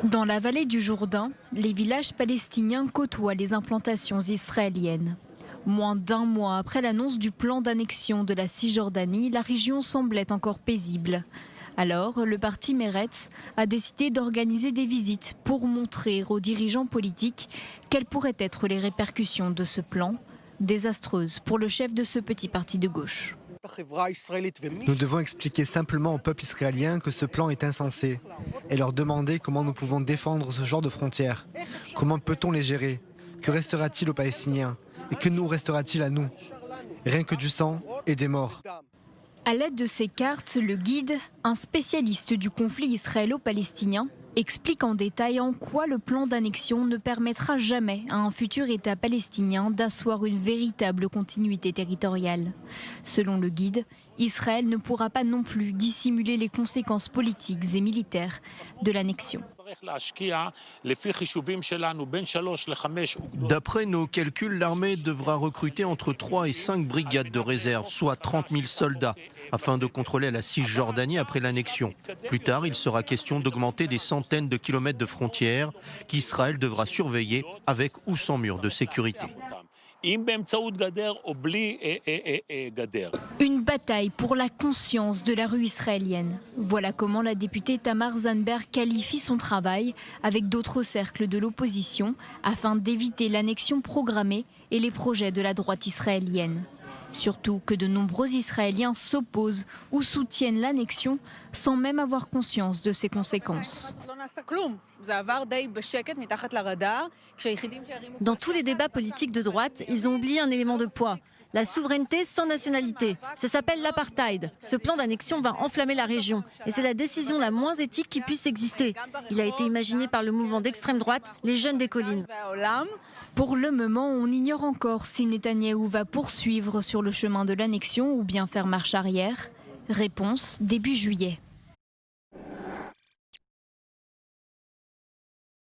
Dans la vallée du Jourdain, les villages palestiniens côtoient les implantations israéliennes. Moins d'un mois après l'annonce du plan d'annexion de la Cisjordanie, la région semblait encore paisible. Alors, le parti Meretz a décidé d'organiser des visites pour montrer aux dirigeants politiques quelles pourraient être les répercussions de ce plan, désastreuses pour le chef de ce petit parti de gauche. Nous devons expliquer simplement au peuple israélien que ce plan est insensé et leur demander comment nous pouvons défendre ce genre de frontières. Comment peut-on les gérer? Que restera-t-il aux Palestiniens? Et que nous restera-t-il à nous? Rien que du sang et des morts. À l'aide de ces cartes, le guide, un spécialiste du conflit israélo-palestinien, explique en détail en quoi le plan d'annexion ne permettra jamais à un futur État palestinien d'asseoir une véritable continuité territoriale. Selon le guide, Israël ne pourra pas non plus dissimuler les conséquences politiques et militaires de l'annexion. D'après nos calculs, l'armée devra recruter entre 3 et 5 brigades de réserve, soit 30 000 soldats, afin de contrôler la Cisjordanie après l'annexion. Plus tard, il sera question d'augmenter des centaines de kilomètres de frontières qu'Israël devra surveiller avec ou sans mur de sécurité. Une bataille pour la conscience de la rue israélienne. Voilà comment la députée Tamar Zandberg qualifie son travail avec d'autres cercles de l'opposition afin d'éviter l'annexion programmée et les projets de la droite israélienne. Surtout que de nombreux Israéliens s'opposent ou soutiennent l'annexion sans même avoir conscience de ses conséquences. Dans tous les débats politiques de droite, ils ont oublié un élément de poids. La souveraineté sans nationalité. Ça s'appelle l'apartheid. Ce plan d'annexion va enflammer la région. Et c'est la décision la moins éthique qui puisse exister. Il a été imaginé par le mouvement d'extrême droite, les Jeunes des collines. Pour le moment, on ignore encore si Netanyahou va poursuivre sur le chemin de l'annexion ou bien faire marche arrière. Réponse début juillet.